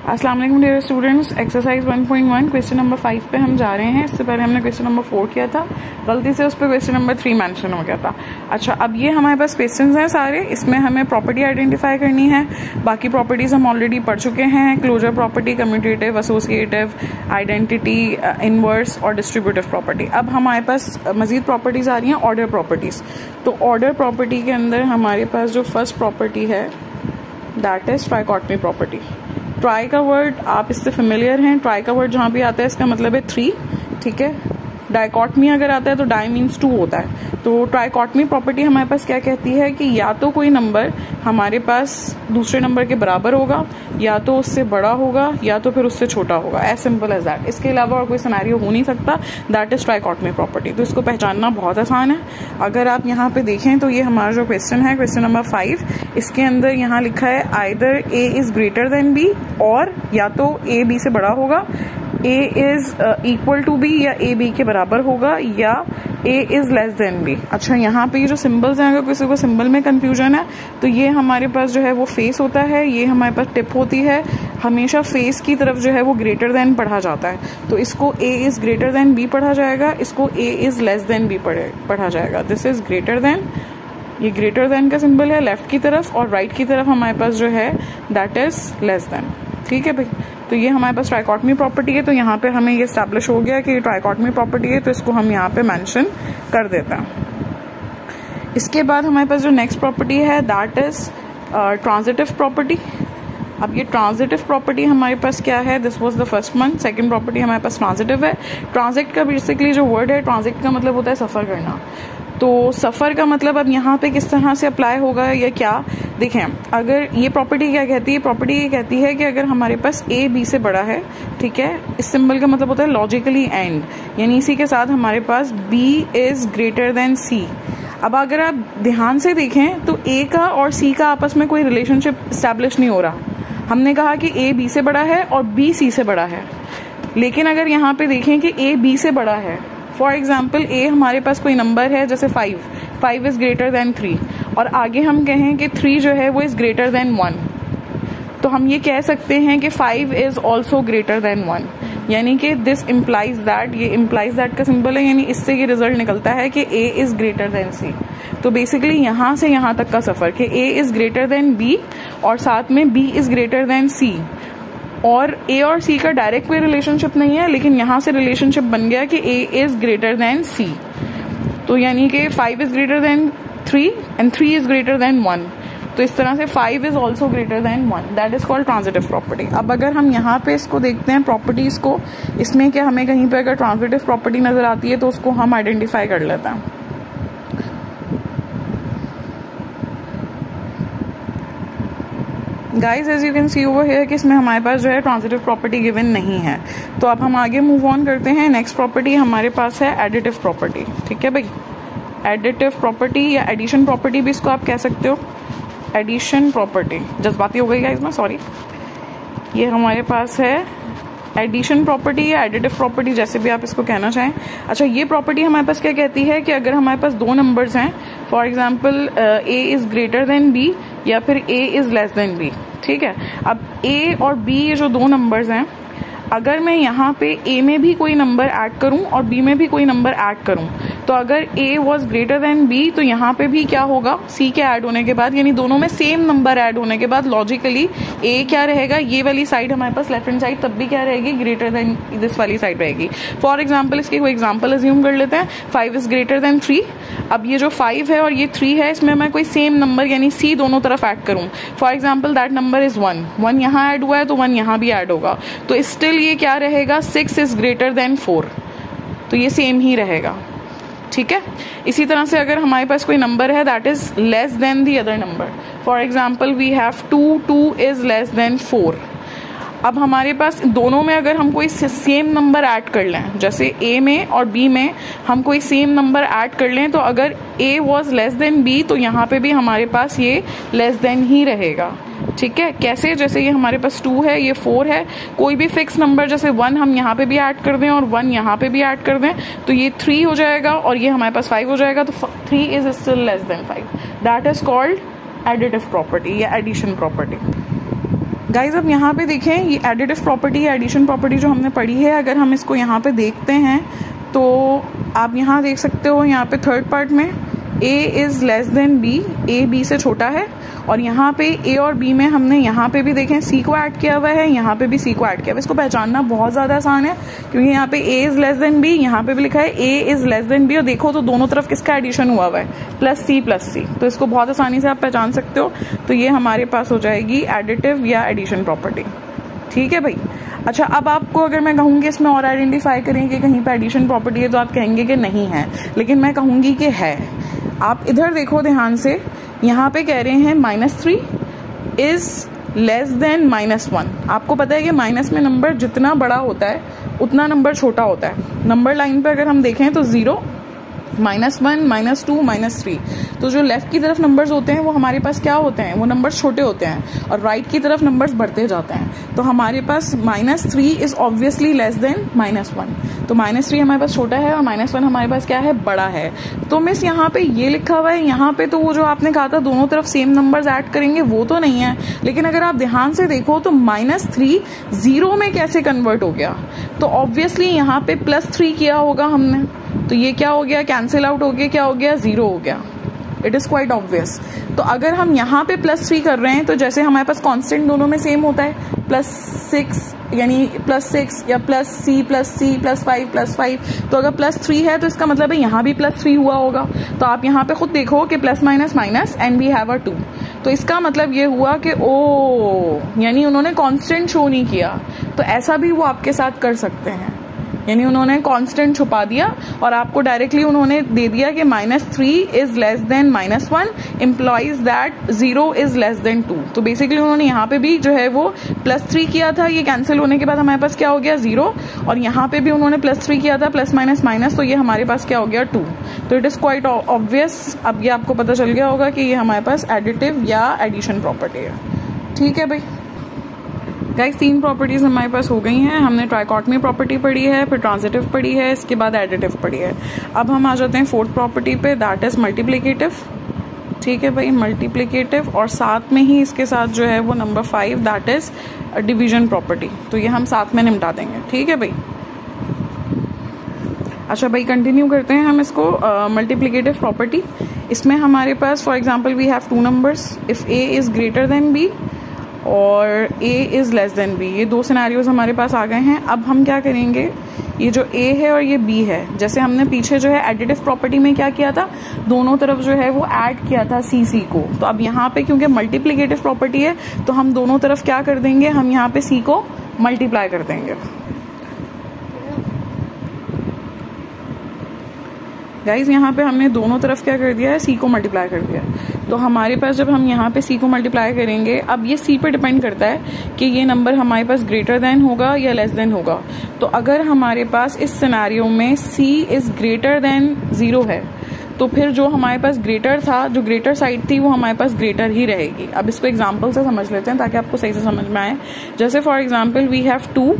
अस्सलाम वालेकुम dear students, exercise 1.1 question number 5 पे हम जा रहे हैं। इससे पहले हमने क्वेश्चन नंबर 4 किया था, गलती से उस पर क्वेश्चन नंबर 3 मेंशन हो गया था। अच्छा, अब ये हमारे पास क्वेश्चंस हैं सारे, इसमें हमें प्रॉपर्टी आइडेंटिफाई करनी है। बाकी प्रॉपर्टीज हम ऑलरेडी पढ़ चुके हैं, closure property, commutative, associative, identity, inverse और डिस्ट्रीब्यूटिव प्रॉपर्टी। अब हमारे पास मजीद प्रॉपर्टीज आ रही हैं, ऑर्डर प्रॉपर्टीज। तो ऑर्डर प्रॉपर्टी के अंदर हमारे पास जो फर्स्ट प्रॉपर्टी है that is trichotomy property. Tri का वर्ड आप इससे फेमिलियर हैं, ट्राई का वर्ड जहां भी आता है इसका मतलब है 3, ठीक है। डाइकॉटमी अगर आता है तो डाई मीन्स 2 होता है। तो ट्राइकॉटमी प्रॉपर्टी हमारे पास क्या कहती है कि या तो कोई नंबर हमारे पास दूसरे नंबर के बराबर होगा, या तो उससे बड़ा होगा, या तो फिर उससे छोटा होगा। As simple as that. इसके अलावा और कोई सिनेरियो हो नहीं सकता। That is trichotomy property. तो इसको पहचानना बहुत आसान है। अगर आप यहाँ पे देखें तो ये हमारा जो क्वेश्चन है, क्वेश्चन नंबर 5, इसके अंदर यहाँ लिखा है either a is greater than b, और या तो ए बी से बड़ा होगा, a is equal to b, या ए बी के बराबर होगा, या a is less than b. अच्छा, यहाँ पे ये जो सिंबल्स हैं, अगर किसी को सिंबल में कंफ्यूजन है तो ये हमारे पास जो है वो फेस होता है, ये हमारे पास टिप होती है। हमेशा फेस की तरफ जो है वो ग्रेटर देन पढ़ा जाता है। तो इसको ए इज ग्रेटर देन बी पढ़ा जाएगा, इसको ए इज लेस देन बी पढ़ा जाएगा। दिस इज ग्रेटर देन, ये ग्रेटर देन का सिंबल है लेफ्ट की तरफ, और राइट की तरफ हमारे पास जो है दैट इज लेस देन। ठीक है भाई, तो ये हमारे पास ट्राइकॉटमी प्रॉपर्टी है। तो यहाँ पे हमें ये एस्टैब्लिश हो गया कि ट्राइकॉटमी प्रॉपर्टी है, तो इसको हम यहाँ पे मेंशन कर देते हैं। इसके बाद हमारे पास जो नेक्स्ट प्रॉपर्टी है दैट इज ट्रांजिटिव प्रॉपर्टी। अब ये ट्रांजिटिव प्रॉपर्टी हमारे पास क्या है, this was the first one. Second property हमारे पास ट्रांजिटिव है। ट्रांजिट का बेसिकली जो वर्ड है, ट्रांजिट का मतलब होता है सफर करना। तो सफर का मतलब अब यहाँ पे किस तरह से अप्लाई होगा या क्या, देखें। अगर ये प्रॉपर्टी क्या कहती है, प्रॉपर्टी ये कहती है कि अगर हमारे पास ए बी से बड़ा है, ठीक है, इस सिंबल का मतलब होता है लॉजिकली एंड, यानी इसी के साथ हमारे पास बी इज ग्रेटर देन सी। अब अगर आप ध्यान से देखें तो ए का और सी का आपस में कोई रिलेशनशिप स्टैब्लिश नहीं हो रहा। हमने कहा कि ए बी से बड़ा है और बी सी से बड़ा है, लेकिन अगर यहाँ पे देखें कि ए बी से बड़ा है, फॉर एग्जाम्पल ए हमारे पास कोई नंबर है जैसे 5 इज ग्रेटर देन 3, और आगे हम कहें कि 3 जो है वो इज ग्रेटर देन 1, तो हम ये कह सकते हैं कि 5 इज ऑल्सो ग्रेटर देन 1, यानी कि दिस इम्प्लाइज दैट, ये इम्प्लाइज दैट का सिंबल है, यानी इससे ये रिजल्ट निकलता है कि ए इज ग्रेटर देन सी। तो बेसिकली यहाँ से यहाँ तक का सफर कि ए इज ग्रेटर देन बी और साथ में बी इज ग्रेटर देन सी, और ए और सी का डायरेक्ट कोई रिलेशनशिप नहीं है, लेकिन यहां से रिलेशनशिप बन गया कि ए इज ग्रेटर देन सी। तो यानी कि 5 is greater then 3 and 3 is greater then 1, तो इस तरह से 5 is also greater than 1। That is called transitive property. अब अगर हम यहाँ पे इसको देखते हैं प्रॉपर्टीज को, इसमें क्या हमें कहीं पे अगर ट्रांजिटिव प्रॉपर्टी नजर आती है तो उसको हम आइडेंटिफाई कर लेते हैं। Guys as you can see over here कि इसमें हमारे पास जो है ट्रांजिटिव प्रॉपर्टी गिवन नहीं है। तो अब हम आगे मूव ऑन करते हैं। नेक्स्ट प्रॉपर्टी हमारे पास है एडिटिव प्रॉपर्टी। ठीक है भाई, एडिटिव प्रॉपर्टी या एडिशन प्रॉपर्टी भी इसको आप कह सकते हो। एडिशन प्रॉपर्टी जज्बाती हो गई गाइज में, सॉरी। ये हमारे पास है एडिशन प्रॉपर्टी या एडिटिव प्रॉपर्टी, जैसे भी आप इसको कहना चाहें। अच्छा, ये प्रॉपर्टी हमारे पास क्या कहती है कि अगर हमारे पास दो नंबर्स हैं, for example a is greater than b या फिर a is less than b, ठीक है। अब ए और बी ये जो दो नंबर्स हैं, अगर मैं यहाँ पे ए में भी कोई नंबर ऐड करूं और बी में भी कोई नंबर ऐड करूं, तो अगर a was greater than b तो यहाँ पे भी क्या होगा, सी के ऐड होने के बाद, यानी दोनों में सेम नंबर ऐड होने के बाद लॉजिकली ए क्या रहेगा, ये वाली साइड हमारे पास लेफ्ट हैंड साइड तब भी क्या रहेगी, ग्रेटर देन दिस वाली साइड रहेगी। फॉर एग्जाम्पल इसकी कोई एग्जाम्पल अज्यूम कर लेते हैं, 5 इज ग्रेटर देन 3। अब ये जो 5 है और ये 3 है, इसमें मैं कोई सेम नंबर यानी सी दोनों तरफ ऐड करूं, for example that number is 1 यहाँ ऐड हुआ है तो 1 यहाँ भी ऐड होगा, तो स्टिल ये क्या रहेगा, 6 इज ग्रेटर देन 4, तो ये सेम ही रहेगा। ठीक है। इसी तरह से अगर हमारे पास कोई नंबर है that is less than the other number, for example we have 2 is less than 4। अब हमारे पास दोनों में अगर हम कोई सेम नंबर ऐड कर लें, जैसे ए में और बी में हम कोई सेम नंबर ऐड कर लें, तो अगर a was less than b तो यहाँ पे भी हमारे पास ये लेस देन ही रहेगा। ठीक है, कैसे, जैसे ये हमारे पास 2 है, ये 4 है, कोई भी फिक्स नंबर जैसे 1 हम यहाँ पे भी ऐड कर दें और 1 यहाँ पे भी ऐड कर दें, तो ये 3 हो जाएगा और ये हमारे पास 5 हो जाएगा, तो 3 is still less than 5। That is called additive property या एडिशन प्रॉपर्टी। गाइज अब यहाँ पे देखें, ये एडिटिव प्रॉपर्टी या एडिशन प्रॉपर्टी जो हमने पढ़ी है, अगर हम इसको यहाँ पे देखते हैं तो आप यहाँ देख सकते हो, यहाँ पे थर्ड पार्ट में a is less than b, a b से छोटा है, और यहाँ पे a और b में हमने यहाँ पे भी देखें c को ऐड किया हुआ है, यहाँ पे भी c को ऐड किया हुआ है। इसको पहचानना बहुत ज़्यादा आसान है क्योंकि यहाँ पे a is less than b, यहाँ पे भी लिखा है a is less than b, और देखो तो दोनों तरफ किसका एडिशन हुआ हुआ है, प्लस c, तो इसको बहुत आसानी से आप पहचान सकते हो। तो ये हमारे पास हो जाएगी एडिटिव या एडिशन प्रॉपर्टी। ठीक है भाई। अच्छा, अब आपको अगर मैं कहूँगी इसमें और आइडेंटिफाई करें कि कहीं पे एडिशन प्रॉपर्टी है, तो आप कहेंगे कि नहीं है, लेकिन मैं कहूँगी कि है। आप इधर देखो ध्यान से, यहाँ पे कह रहे हैं -3 इज लेस देन -1। आपको पता है कि माइनस में नंबर जितना बड़ा होता है उतना नंबर छोटा होता है। नंबर लाइन पे अगर हम देखें तो 0, -1, -2, -3, तो जो लेफ्ट की तरफ नंबर्स होते हैं वो हमारे पास क्या होते हैं, वो नंबर्स छोटे होते हैं, और राइट की तरफ नंबर्स बढ़ते जाते हैं। तो हमारे पास -3 इज ऑब्वियसली लेस देन -1, तो -3 हमारे पास छोटा है और -1 हमारे पास क्या है, बड़ा है। तो मिस यहाँ पे ये लिखा हुआ है, यहाँ पे तो वो जो आपने कहा था दोनों तरफ सेम नंबर्स ऐड करेंगे, वो तो नहीं है, लेकिन अगर आप ध्यान से देखो तो -3 0 में कैसे कन्वर्ट हो गया, तो ऑब्वियसली यहाँ पे +3 किया होगा हमने, तो ये क्या हो गया, कैंसिल आउट हो गया, क्या हो गया, 0 हो गया। It is quite obvious. तो अगर हम यहाँ पे +3 कर रहे हैं, तो जैसे हमारे पास कांस्टेंट दोनों में सेम होता है, +6 यानी +6 या +c +5, तो अगर +3 है तो इसका मतलब है यहाँ भी +3 हुआ होगा। तो आप यहाँ पे खुद देखो कि plus minus minus and we have a 2, तो इसका मतलब ये हुआ कि ओ यानी उन्होंने कांस्टेंट शो नहीं किया। तो ऐसा भी वो आपके साथ कर सकते हैं, यानी उन्होंने कांस्टेंट छुपा दिया और आपको डायरेक्टली उन्होंने दे दिया कि -3 is less then -1 employees that 0 is less then 2। तो बेसिकली उन्होंने यहाँ पे भी जो है वो +3 किया था, ये कैंसिल होने के बाद हमारे पास क्या हो गया, 0, और यहाँ पे भी उन्होंने +3 किया था, प्लस माइनस माइनस, तो ये हमारे पास क्या हो गया, 2। तो इट इज क्वाइट ऑब्वियस। अब ये आपको पता चल गया होगा कि ये हमारे पास एडिटिव या एडिशन प्रॉपर्टी है। ठीक है भाई। गाइस 3 प्रॉपर्टीज हमारे पास हो गई हैं। हमने ट्राइकॉटमी प्रॉपर्टी पढ़ी है, फिर ट्रांजिटिव पढ़ी है, इसके बाद एडिटिव पढ़ी है। अब हम आ जाते हैं 4th प्रॉपर्टी पे, दैट इज मल्टीप्लिकेटिव। ठीक है भाई, मल्टीप्लिकेटिव, और साथ में ही इसके साथ जो है वो number 5 that is division property. तो ये हम साथ में निपटा देंगे। ठीक है भाई। अच्छा भाई, कंटिन्यू करते हैं हम इसको। मल्टीप्लिकेटिव प्रॉपर्टी, इसमें हमारे पास for example we have 2 numbers, if a is greater than b और a is less than b। ये 2 सिनेरियोज हमारे पास आ गए हैं। अब हम क्या करेंगे, ये जो a है और ये b है, जैसे हमने पीछे जो है एडिटिव प्रॉपर्टी में क्या किया था, दोनों तरफ जो है वो ऐड किया था c को। तो अब यहाँ पे क्योंकि मल्टीप्लिकेटिव प्रॉपर्टी है तो हम दोनों तरफ क्या कर देंगे, हम यहाँ पे c को मल्टीप्लाई कर देंगे। गाइज यहाँ पे हमने दोनों तरफ क्या कर दिया है, c को मल्टीप्लाई कर दिया है। तो हमारे पास जब हम यहाँ पे c को मल्टीप्लाई करेंगे, अब ये c पे डिपेंड करता है कि ये नंबर हमारे पास ग्रेटर देन होगा या लेस देन होगा। तो अगर हमारे पास इस सिनेरियो में c इज ग्रेटर देन 0 है, तो फिर जो हमारे पास ग्रेटर था, जो ग्रेटर साइड थी, वो हमारे पास ग्रेटर ही रहेगी। अब इसको एग्जाम्पल से समझ लेते हैं ताकि आपको सही से समझ में आए। जैसे फॉर एग्जाम्पल वी हैव 2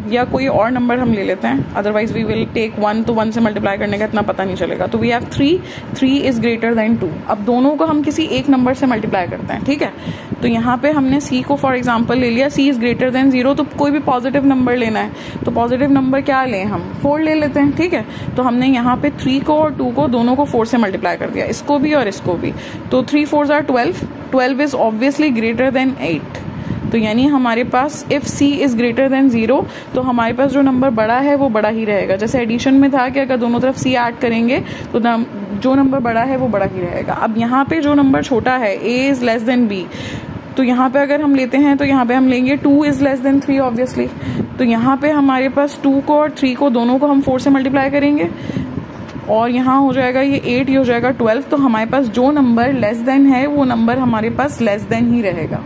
या कोई और नंबर हम ले लेते हैं, अदरवाइज वी विल टेक 1, तो 1 से मल्टीप्लाई करने का इतना पता नहीं चलेगा। तो we have 3 is greater than 2। अब दोनों को हम किसी एक नंबर से मल्टीप्लाई करते हैं। ठीक है, तो यहाँ पे हमने c को फॉर एग्जाम्पल ले लिया, c इज ग्रेटर देन 0, तो कोई भी पॉजिटिव नंबर लेना है, तो पॉजिटिव नंबर क्या लें, हम 4 ले लेते हैं। ठीक है, तो हमने यहाँ पे 3 को और 2 को दोनों को 4 से मल्टीप्लाई कर दिया, इसको भी और इसको भी। तो 3 4s are 12 is obviously greater than 8। तो यानी हमारे पास if c is greater than 0, तो हमारे पास जो नंबर बड़ा है वो बड़ा ही रहेगा। जैसे एडिशन में था कि अगर दोनों तरफ c ऐड करेंगे तो जो नंबर बड़ा है वो बड़ा ही रहेगा। अब यहाँ पे जो नंबर छोटा है, a is less than b, तो यहाँ पे अगर हम लेते हैं तो यहाँ पे हम लेंगे 2 इज लेस देन 3 ऑब्वियसली। तो यहाँ पे हमारे पास 2 को और 3 को दोनों को हम 4 से मल्टीप्लाई करेंगे, और यहाँ हो जाएगा ये 8, ये हो जाएगा 12। तो हमारे पास जो नंबर लेस देन है वो नंबर हमारे पास लेस देन ही रहेगा।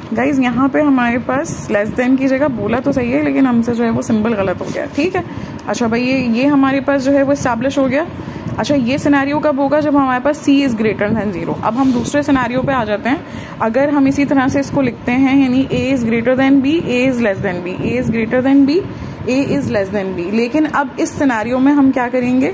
गाइज यहाँ पे हमारे पास लेस देन की जगह बोला तो सही है, लेकिन हमसे जो है वो सिंबल गलत हो गया। ठीक है, अच्छा भाई, ये हमारे पास जो है वो एस्टैब्लिश हो गया। अच्छा, ये सिनेरियो कब होगा, जब हमारे पास c इज ग्रेटर देन 0। अब हम दूसरे सिनेरियो पे आ जाते हैं। अगर हम इसी तरह से इसको लिखते हैं, यानी a is greater than b, a is less than b, a is greater than b, a is less than b। लेकिन अब इस सिनेरियो में हम क्या करेंगे,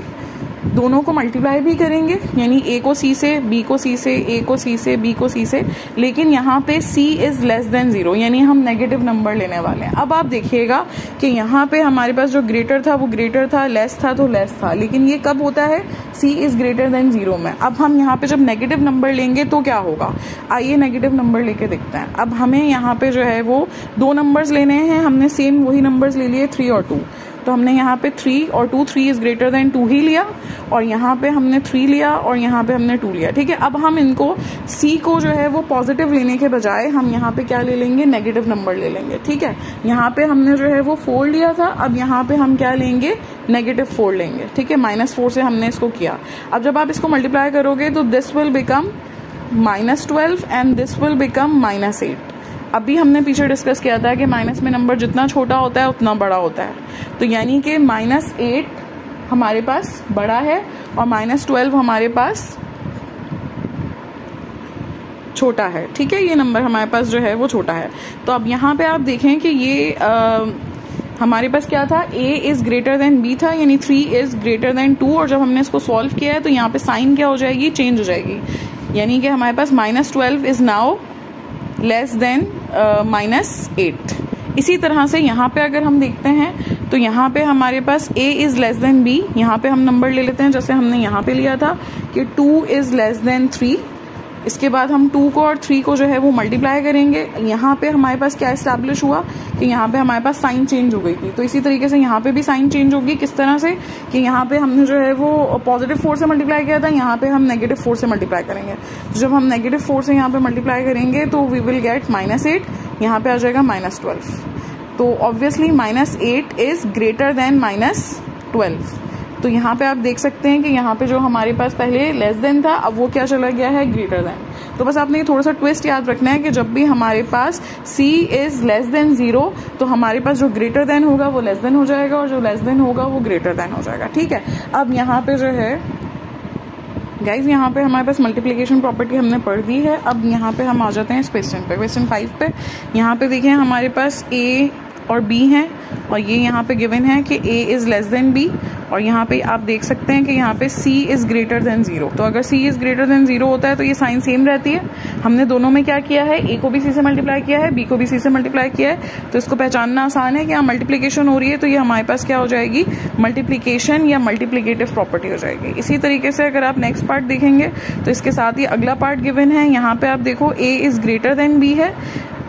दोनों को मल्टीप्लाई भी करेंगे, यानी ए को सी से, बी को सी से, ए को सी से, बी को सी से, लेकिन यहाँ पे c इज लेस देन 0, यानी हम नेगेटिव नंबर लेने वाले हैं। अब आप देखिएगा कि यहाँ पे हमारे पास जो ग्रेटर था वो ग्रेटर था, लेस था तो लेस था, लेकिन ये कब होता है, c इज ग्रेटर देन 0 में। अब हम यहाँ पे जब नेगेटिव नंबर लेंगे तो क्या होगा, आइए नेगेटिव नंबर लेके देखते हैं। अब हमें यहाँ पे जो है वो दो नंबर्स लेने हैं, हमने सेम वही नंबर्स ले लिए 3 और 2, तो हमने यहाँ पे 3 और 2, 3 इज ग्रेटर देन 2 ही लिया, और यहाँ पे हमने 3 लिया और यहाँ पे हमने 2 लिया, ठीक है। अब हम इनको c को जो है वो पॉजिटिव लेने के बजाय हम यहाँ पे क्या ले लेंगे, नेगेटिव नंबर ले लेंगे, ठीक है। यहाँ पे हमने जो है वो 4 लिया था, अब यहाँ पे हम क्या लेंगे, नेगेटिव 4 लेंगे, ठीक है। -4 से हमने इसको किया। अब जब आप इसको मल्टीप्लाई करोगे तो this will become -12 and this will become -8। अभी हमने पीछे डिस्कस किया था कि माइनस में नंबर जितना छोटा होता है उतना बड़ा होता है, तो यानी कि -8 हमारे पास बड़ा है और -12 हमारे पास छोटा है, ठीक है। ये नंबर हमारे पास जो है वो छोटा है। तो अब यहाँ पे आप देखें कि ये हमारे पास क्या था, a is greater than b था, यानी 3 इज ग्रेटर देन 2, और जब हमने इसको सॉल्व किया है तो यहाँ पे साइन क्या हो जाएगी, चेंज हो जाएगी, यानी कि हमारे पास -12 इज नाउ लेस देन -8। इसी तरह से यहाँ पे अगर हम देखते हैं तो यहाँ पे हमारे पास a is less than b, यहाँ पे हम नंबर ले लेते हैं जैसे हमने यहाँ पे लिया था कि 2 इज लेस देन 3। इसके बाद हम 2 को और 3 को जो है वो मल्टीप्लाई करेंगे। यहाँ पे हमारे पास क्या एस्टैब्लिश हुआ कि यहाँ पे हमारे पास साइन चेंज हो गई थी, तो इसी तरीके से यहाँ पे भी साइन चेंज होगी। किस तरह से कि यहाँ पे हमने जो है वो पॉजिटिव 4 से मल्टीप्लाई किया था, यहाँ पे हम नेगेटिव 4 से मल्टीप्लाई करेंगे। तो जब हम नेगेटिव 4 से यहाँ पे मल्टीप्लाई करेंगे तो वी विल गेट -8, यहाँ पे आ जाएगा -12। तो ऑब्वियसली -8 इज ग्रेटर देन -12। तो यहाँ पे आप देख सकते हैं कि यहाँ पे जो हमारे पास पहले लेस देन था, अब वो क्या चला गया है, ग्रेटर देन। तो बस आपने ये थोड़ा सा ट्विस्ट याद रखना है कि जब भी हमारे पास c इज लेस देन 0 तो हमारे पास जो ग्रेटर देन होगा वो लेस देन हो जाएगा और जो लेस देन होगा वो ग्रेटर देन हो जाएगा, ठीक है। अब यहाँ पे जो है गाइज, यहाँ पे हमारे पास मल्टीप्लिकेशन प्रॉपर्टी हमने पढ़ दी है। अब यहाँ पे हम आ जाते हैं इस क्वेश्चन पे, क्वेश्चन 5 पे। यहाँ पे देखिए हमारे पास a और b हैं और ये यहाँ पे गिवन है कि a is less than b, और यहाँ पे आप देख सकते हैं कि यहाँ पे c इज ग्रेटर देन 0। तो अगर c इज ग्रेटर देन 0 होता है तो ये साइन सेम रहती है। हमने दोनों में क्या किया है, a को भी c से मल्टीप्लाई किया है, b को भी c से मल्टीप्लाई किया है, तो इसको पहचानना आसान है कि यहाँ मल्टीप्लिकेशन हो रही है, तो ये हमारे पास क्या हो जाएगी, मल्टीप्लिकेशन या मल्टीप्लिकेटिव प्रॉपर्टी हो जाएगी। इसी तरीके से अगर आप नेक्स्ट पार्ट देखेंगे तो इसके साथ ही अगला पार्ट गिवन है। यहाँ पे आप देखो a is greater than b है,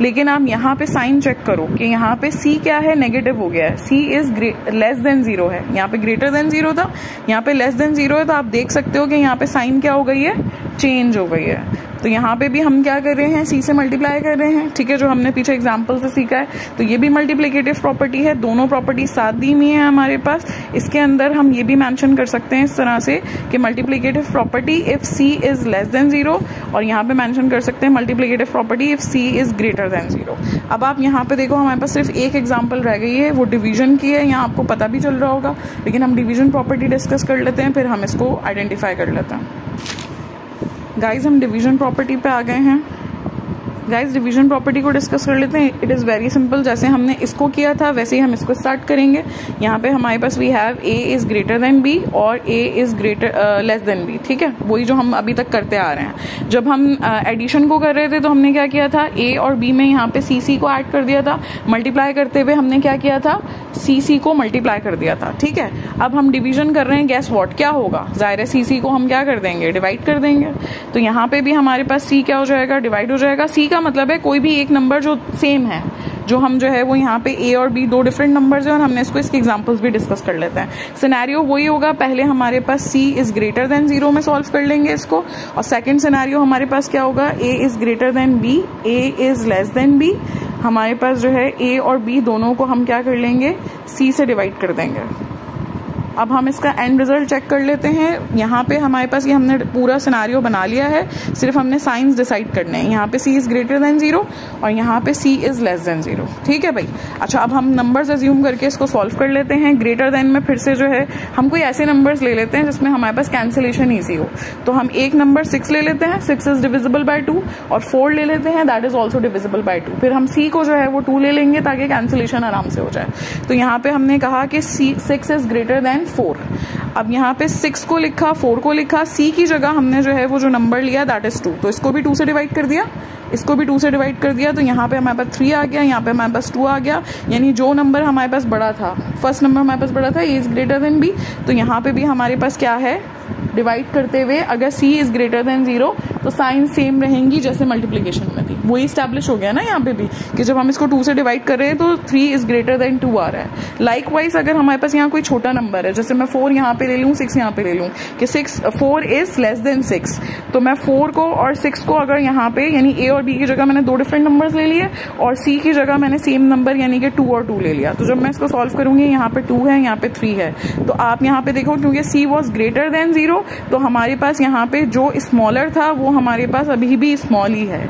लेकिन आप यहाँ पे साइन चेक करो कि यहाँ पे c क्या है, नेगेटिव हो गया है, c इज लेस देन 0 है। यहाँ पे ग्रेटर देन 0 था, यहाँ पे लेस देन 0 है, तो आप देख सकते हो कि यहाँ पे साइन क्या हो गई है, चेंज हो गई है। तो यहाँ पे भी हम क्या कर रहे हैं, c से मल्टीप्लाई कर रहे हैं, ठीक है, जो हमने पीछे एग्जाम्पल से सीखा है। तो ये भी मल्टीप्लिकेटिव प्रॉपर्टी है, दोनों प्रॉपर्टी साथ दी हुई है हमारे पास। इसके अंदर हम ये भी मेंशन कर सकते हैं इस तरह से कि multiplicative property if c is less then 0, और यहाँ पे मेंशन कर सकते हैं multiplicative property if c is greater than 0। अब आप यहाँ पे देखो हमारे पास सिर्फ एक एग्जाम्पल रह गई है, वो डिवीजन की है। यहाँ आपको पता भी चल रहा होगा, लेकिन हम डिवीजन प्रॉपर्टी डिस्कस कर लेते हैं, फिर हम इसको आइडेंटिफाई कर लेते हैं। गाइज, हम डिवीजन प्रॉपर्टी पे आ गए हैं। गाइज, डिवीजन प्रॉपर्टी को डिस्कस कर लेते हैं। इट इज़ वेरी सिंपल, जैसे हमने इसको किया था वैसे ही हम इसको स्टार्ट करेंगे। यहाँ पे हमारे पास we have a is greater than b और a is greater less than b, ठीक है, वही जो हम अभी तक करते आ रहे हैं। जब हम एडिशन को कर रहे थे तो हमने क्या किया था, a और b में यहाँ पे c को ऐड कर दिया था, मल्टीप्लाई करते हुए हमने क्या किया था, c को मल्टीप्लाई कर दिया था, ठीक है। अब हम डिवीजन कर रहे हैं, गैस व्हाट क्या होगा, जाहिर है c को हम क्या कर देंगे, डिवाइड कर देंगे। तो यहाँ पे भी हमारे पास c क्या हो जाएगा, डिवाइड हो जाएगा। c का मतलब है कोई भी एक नंबर जो सेम है, जो हम जो है वो यहाँ पे a और b दो डिफरेंट नंबर्स हैं और हमने इसको इसके एग्जांपल्स भी डिस्कस कर लेते हैं। सिनेरियो वही होगा, पहले हमारे पास c इज ग्रेटर देन 0 में सॉल्व कर लेंगे इसको, और सेकंड सिनेरियो हमारे पास क्या होगा, a is greater than b, a is less than b। हमारे पास जो है a और b दोनों को हम क्या कर लेंगे, c से डिवाइड कर देंगे। अब हम इसका एंड रिजल्ट चेक कर लेते हैं। यहाँ पे हमारे पास ये हमने पूरा सिनारियो बना लिया है, सिर्फ हमने साइंस डिसाइड करने हैं। यहाँ पे c इज ग्रेटर देन 0 और यहाँ पे c इज लेस देन 0, ठीक है भाई। अच्छा, अब हम नंबर्स अज्यूम करके इसको सॉल्व कर लेते हैं। ग्रेटर देन में फिर से जो है हम कोई ऐसे नंबर्स ले लेते हैं जिसमें हमारे पास कैंसिलेशन ईजी हो। तो हम एक नंबर 6 ले लेते हैं, 6 इज डिविजिबल बाय 2, और 4 ले लेते हैं, that is also divisible by 2। फिर हम c को जो है वो 2 ले लेंगे ताकि कैंसिलेशन आराम से हो जाए। तो यहाँ पे हमने कहा कि 6 इज ग्रेटर देन 4। अब यहाँ पे 6 को लिखा, 4 को लिखा, सी की जगह हमने जो है वो जो नंबर लिया दैट इज 2, तो इसको भी 2 से डिवाइड कर दिया, इसको भी 2 से डिवाइड कर दिया, तो यहाँ पे हमारे पास 3 आ गया, यहाँ पे हमारे पास 2 आ गया, यानी जो नंबर हमारे पास बड़ा था, फर्स्ट नंबर हमारे पास बड़ा था, ए इज ग्रेटर देन बी, तो यहाँ पे भी हमारे पास क्या है, डिवाइड करते हुए अगर c इज ग्रेटर देन 0 तो साइन सेम रहेंगी जैसे मल्टीप्लिकेशन में थी, वही स्टैब्लिश हो गया ना यहाँ पे भी कि जब हम इसको 2 से डिवाइड कर रहे हैं तो 3 इज ग्रेटर देन 2 आ रहा है। लाइकवाइज अगर हमारे पास यहाँ कोई छोटा नंबर है, जैसे मैं 4 यहाँ पे ले लूँ, 6 यहाँ पे ले लूँ कि 4 इज लेस देन 6, तो मैं 4 को और 6 को अगर यहाँ पे यानी a और b की जगह मैंने 2 डिफरेंट नंबर्स ले लिए और c की जगह मैंने सेम नंबर यानी कि 2 और 2 ले लिया, तो जब मैं इसको सॉल्व करूंगी यहाँ पे 2 है, यहाँ पे 3 है, तो आप यहाँ पे देखो क्योंकि c वॉज ग्रेटर देन 0 तो हमारे पास यहाँ पे जो स्मॉलर था वो हमारे पास अभी भी स्मॉल ही है,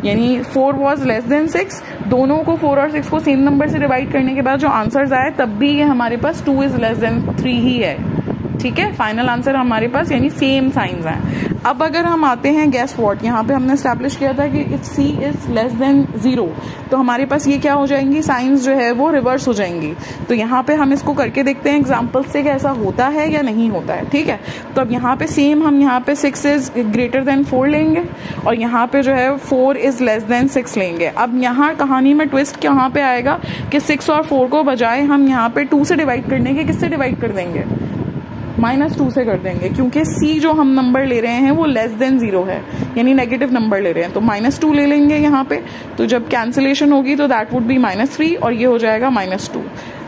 यानी 4 वॉज लेस देन 6, दोनों को 4 और 6 को सेम नंबर से डिवाइड करने के बाद जो आंसर्स आए तब भी ये हमारे पास 2 इज लेस देन 3 ही है। ठीक है, फाइनल आंसर हमारे पास यानी सेम साइंस हैं। अब अगर हम आते हैं गैस व्हाट, यहाँ पे हमने स्टैब्लिश किया था कि if c is less then 0 तो हमारे पास ये क्या हो जाएंगी, साइंस जो है वो रिवर्स हो जाएंगी। तो यहाँ पे हम इसको करके देखते हैं एग्जाम्पल से कि ऐसा होता है या नहीं होता है। ठीक है, तो अब यहाँ पे सेम हम यहाँ पे 6 इज ग्रेटर देन 4 लेंगे और यहाँ पे जो है 4 इज लेस देन 6 लेंगे। अब यहाँ कहानी में ट्विस्ट कहाँ पे आएगा कि 6 और 4 को बजाय हम यहाँ पे 2 से डिवाइड करने के किससे डिवाइड कर देंगे, -2 से कर देंगे, क्योंकि c जो हम नंबर ले रहे हैं वो लेस देन 0 है यानी नेगेटिव नंबर ले रहे हैं, तो -2 ले लेंगे यहाँ पे, तो जब कैंसिलेशन होगी तो दैट वुड बी -3 और ये हो जाएगा -2।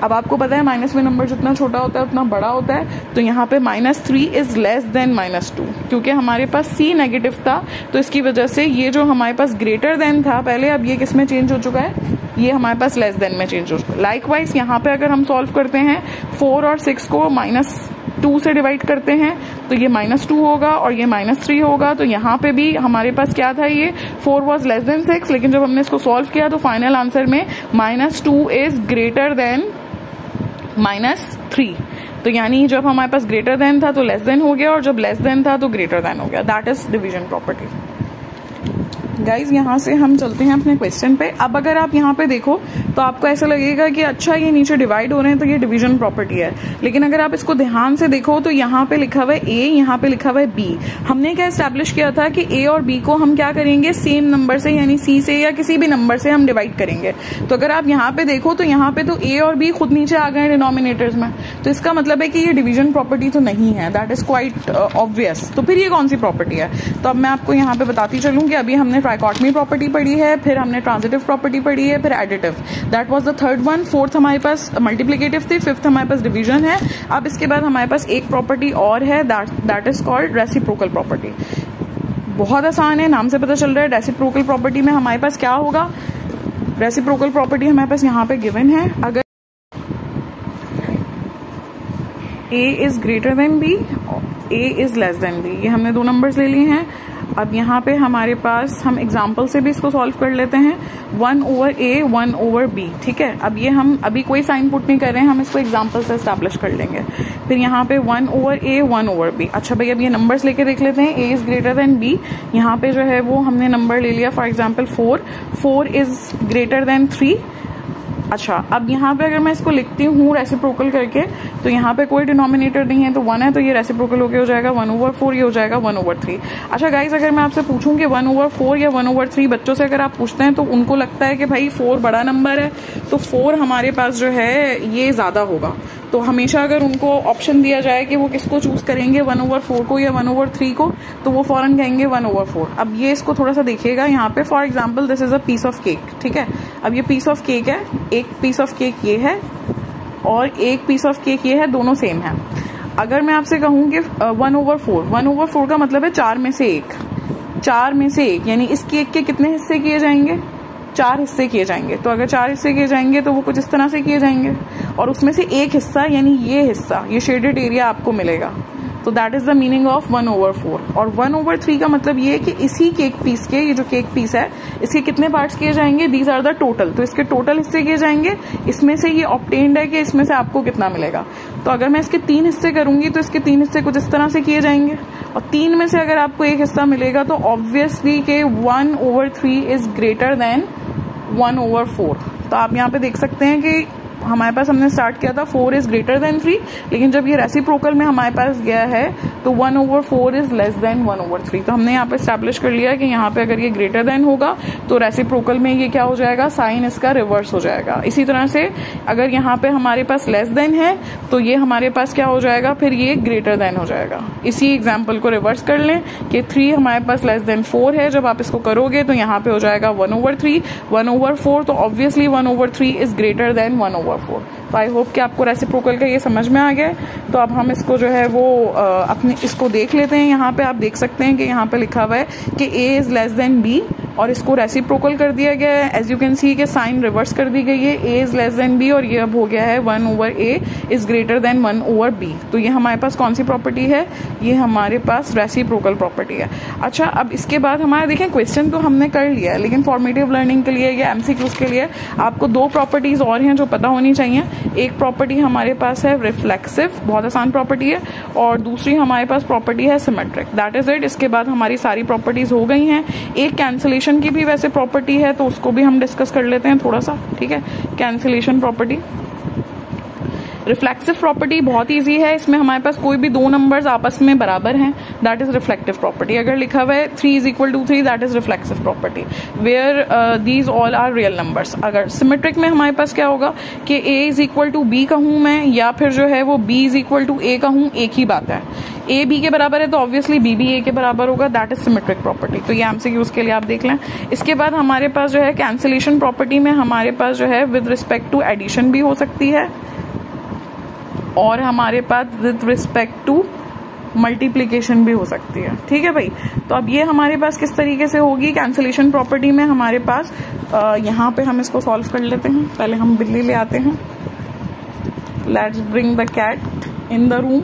अब आपको पता है माइनस में नंबर जितना छोटा होता है उतना बड़ा होता है, तो यहाँ पे -3 इज लेस देन -2, क्योंकि हमारे पास c नेगेटिव था तो इसकी वजह से ये जो हमारे पास ग्रेटर देन था पहले, अब ये किस में चेंज हो चुका है, ये हमारे पास लेस देन में चेंज हो चुका है। लाइकवाइज यहाँ पे अगर हम सॉल्व करते हैं 4 और 6 को -2 से डिवाइड करते हैं तो ये -2 होगा और ये -3 होगा, तो यहाँ पे भी हमारे पास क्या था, ये 4 वॉज लेस देन 6, लेकिन जब हमने इसको सॉल्व किया तो फाइनल आंसर में -2 इज ग्रेटर देन -3, तो यानी जब हमारे पास ग्रेटर देन था तो लेस देन हो गया और जब लेस देन था तो ग्रेटर देन हो गया। That is division property. Guys यहाँ से हम चलते हैं अपने क्वेश्चन पे। अब अगर आप यहाँ पे देखो तो आपको ऐसा लगेगा कि अच्छा ये नीचे डिवाइड हो रहे हैं तो ये डिवीजन प्रॉपर्टी है, लेकिन अगर आप इसको ध्यान से देखो तो यहाँ पे लिखा हुआ है a, यहाँ पे लिखा हुआ है b। हमने क्या एस्टैब्लिश किया था कि a और b को हम क्या करेंगे, सेम नंबर से यानी c से या किसी भी नंबर से हम डिवाइड करेंगे। तो अगर आप यहाँ पे देखो तो यहाँ पे तो a और b खुद नीचे आ गए डिनोमिनेटर्स में, तो इसका मतलब है कि ये डिवीजन प्रॉपर्टी तो नहीं है, दैट इज क्वाइट ऑब्वियस। तो फिर ये कौन सी प्रॉपर्टी है, तो अब मैं आपको यहाँ पे बताती चलूँ कि अभी हमने ट्राइकॉटमी प्रॉपर्टी पढ़ी है, फिर हमने ट्रांजिटिव प्रॉपर्टी पढ़ी है, फिर additive, that was the third one. Fourth हमारे पास मल्टीप्लिकेटिव थी, फिफ्थ हमारे पास डिवीजन है। अब इसके बाद हमारे पास एक प्रॉपर्टी और है that is called reciprocal property. बहुत आसान है, नाम से पता चल रहा है। रेसिप्रोकल प्रॉपर्टी में हमारे पास क्या होगा, रेसिप्रोकल प्रॉपर्टी हमारे पास यहाँ पे गिवन है, अगर a is greater than b, a is less than b, ये हमने दो नंबर्स ले लिए हैं। अब यहाँ पे हमारे पास हम एग्जाम्पल से भी इसको सॉल्व कर लेते हैं, 1/a 1/b। ठीक है, अब ये हम अभी कोई साइन पुट नहीं कर रहे हैं, हम इसको एग्जाम्पल से एस्टैब्लिश कर लेंगे। फिर यहाँ पे 1/a 1/b। अच्छा भाई, अब ये नंबर्स लेके देख लेते हैं। a is greater than b, यहाँ पे जो है वो हमने नंबर ले लिया, for example 4 is greater then 3। अच्छा, अब यहाँ पे अगर मैं इसको लिखती हूँ रेसिप्रोकल करके, तो यहाँ पे कोई डिनोमिनेटर नहीं है तो 1 है, तो ये रेसिप्रोकल होके हो जाएगा 1/4, ये हो जाएगा 1/3। अच्छा गाइज, अगर मैं आपसे पूछूं कि 1/4 या 1/3, बच्चों से अगर आप पूछते हैं तो उनको लगता है कि भाई 4 बड़ा नंबर है तो 4 हमारे पास जो है ये ज्यादा होगा। तो हमेशा अगर उनको ऑप्शन दिया जाए कि वो किसको चूज करेंगे, 1/4 को या 1/3 को, तो वो फौरन कहेंगे 1/4। अब ये इसको थोड़ा सा देखिएगा यहाँ पे, for example this is a piece of cake. ठीक है, अब ये पीस ऑफ केक है, एक पीस ऑफ केक ये है और एक पीस ऑफ केक ये है, दोनों सेम है। अगर मैं आपसे कहूँ कि 1/4 का मतलब है 4 में से 1, 4 में से 1, यानी इस केक के कितने हिस्से किए जाएंगे, 4 हिस्से किए जाएंगे। तो अगर 4 हिस्से किए जाएंगे तो वो कुछ इस तरह से किए जाएंगे और उसमें से एक हिस्सा यानी ये हिस्सा, ये शेडेड एरिया आपको मिलेगा। तो that is the meaning of 1/4। और 1/3 का मतलब ये है कि इसी केक पीस के, ये जो केक पीस है, इसके कितने पार्ट्स किए जाएंगे, दीज आर द टोटल, तो इसके टोटल हिस्से किए जाएंगे। इसमें से ये ऑब्टेन्ड है कि इसमें से आपको कितना मिलेगा। तो अगर मैं इसके 3 हिस्से करूंगी तो इसके 3 हिस्से कुछ इस तरह से किए जाएंगे और 3 में से अगर आपको एक हिस्सा मिलेगा तो ऑब्वियसली के 1/3 इज ग्रेटर देन 1/4। तो आप यहाँ पे देख सकते हैं कि हमारे पास हमने स्टार्ट किया था 4 इज ग्रेटर देन 3, लेकिन जब ये रेसिप्रोकल में हमारे पास गया है तो 1/4 इज लेस देन 1/3। तो हमने यहाँ पे स्टैब्लिश कर लिया कि यहाँ पे अगर ये ग्रेटर देन होगा तो रेसिप्रोकल में ये क्या हो जाएगा, साइन इसका रिवर्स हो जाएगा। इसी तरह से अगर यहाँ पे हमारे पास लेस देन है तो ये हमारे पास क्या हो जाएगा, फिर ये ग्रेटर देन हो जाएगा। इसी एग्जाम्पल को रिवर्स कर लें कि 3 हमारे पास लेस देन 4 है, जब आप इसको करोगे तो यहाँ पे हो जाएगा 1/3, 1/4, तो ऑब्वियसली 1/3 इज ग्रेटर देन 1/4। तो आई होप कि आपको रेसिप्रोकल का ये समझ में आ गया है। तो अब हम इसको जो है वो अपने इसको देख लेते हैं। यहाँ पे आप देख सकते हैं कि यहाँ पे लिखा हुआ है कि a is less than b और इसको रेसिप्रोकल कर दिया गया है। एज यू कैन सी के साइन रिवर्स कर दी गई है, a is less than b और ये अब हो गया है 1/a is greater then 1/b। तो ये हमारे पास कौन सी प्रॉपर्टी है, ये हमारे पास रेसिप्रोकल प्रॉपर्टी है। अच्छा, अब इसके बाद हमारे देखें क्वेश्चन तो हमने कर लिया है, लेकिन फॉर्मेटिव लर्निंग के लिए या एमसीक्यूज के लिए आपको 2 प्रॉपर्टीज और हैं जो पता होनी चाहिए। एक प्रॉपर्टी हमारे पास है रिफ्लेक्सिव, बहुत आसान प्रॉपर्टी है, और दूसरी हमारे पास प्रॉपर्टी है सिमेट्रिक। That is it. इसके बाद हमारी सारी प्रॉपर्टीज हो गई हैं। एक कैंसिलेशन की भी वैसे प्रॉपर्टी है तो उसको भी हम डिस्कस कर लेते हैं थोड़ा सा, ठीक है। कैंसिलेशन प्रॉपर्टी, रिफ्लेक्सिव प्रॉपर्टी बहुत इजी है। इसमें हमारे पास कोई भी 2 नंबर्स आपस में बराबर हैं, दैट इज रिफ्लेक्टिव प्रॉपर्टी। अगर लिखा हुआ है 3 is equal to 3, that is reflexive property where these all are real numbers. अगर सिमेट्रिक में हमारे पास क्या होगा कि a is equal to b कहूं मैं, या फिर जो है वो b is equal to a कहूं, एक ही बात है। a b के बराबर है तो ऑब्वियसली b भी a के बराबर होगा, दैट इज सिमेट्रिक प्रॉपर्टी। तो ये एमसीक्यूज के लिए आप देख लें। इसके बाद हमारे पास जो है कैंसिलेशन प्रॉपर्टी में हमारे पास जो है विद रिस्पेक्ट टू एडिशन भी हो सकती है और हमारे पास विद रिस्पेक्ट टू मल्टीप्लीकेशन भी हो सकती है, ठीक है भाई। तो अब ये हमारे पास किस तरीके से होगी कैंसिलेशन प्रॉपर्टी में हमारे पास, यहाँ पे हम इसको सॉल्व कर लेते हैं। पहले हम बिल्ली ले आते हैं। Let's bring the cat in the room.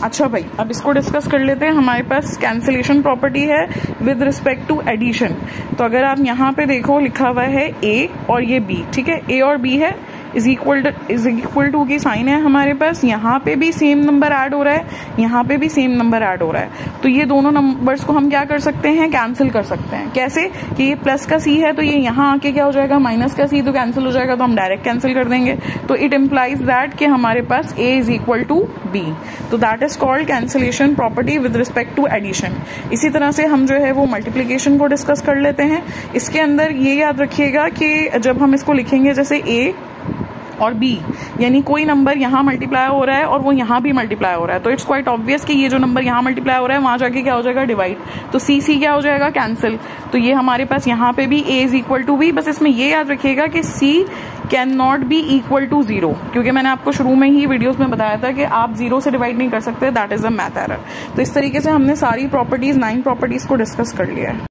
अच्छा भाई, अब इसको डिस्कस कर लेते हैं। हमारे पास कैंसिलेशन प्रॉपर्टी है विद रिस्पेक्ट टू एडिशन। तो अगर आप यहाँ पे देखो लिखा हुआ है a और ये b, ठीक है। a और b है इज इक्वल टू की साइन है हमारे पास। यहाँ पे भी सेम नंबर ऐड हो रहा है, यहाँ पे भी सेम नंबर ऐड हो रहा है। तो ये दोनों नंबर्स को हम क्या कर सकते हैं, कैंसिल कर सकते हैं। कैसे कि ये प्लस का c है तो ये यहाँ आके क्या हो जाएगा, माइनस का c, तो कैंसिल हो जाएगा, तो हम डायरेक्ट कैंसिल कर देंगे। तो इट इम्प्लाइज दैट कि हमारे पास a is equal to b। तो that is called cancellation property with respect to addition. इसी तरह से हम जो है वो मल्टीप्लीकेशन को डिस्कस कर लेते हैं। इसके अंदर ये याद रखिएगा कि जब हम इसको लिखेंगे जैसे a और b, यानी कोई नंबर यहाँ मल्टीप्लाई हो रहा है और वो यहाँ भी मल्टीप्लाई हो रहा है, तो इट्स क्वाइट ऑब्वियस कि ये जो नंबर यहाँ मल्टीप्लाई हो रहा है वहां जाके क्या हो जाएगा, डिवाइड। तो c क्या हो जाएगा, कैंसिल। तो ये हमारे पास यहाँ पे भी a is equal to b। बस इसमें ये याद रखिएगा कि c can not be equal to 0, क्योंकि मैंने आपको शुरू में ही वीडियोस में बताया था कि आप 0 से डिवाइड नहीं कर सकते, that is a math error. तो इस तरीके से हमने सारी प्रॉपर्टीज 9 प्रॉपर्टीज को डिस्कस कर लिया है।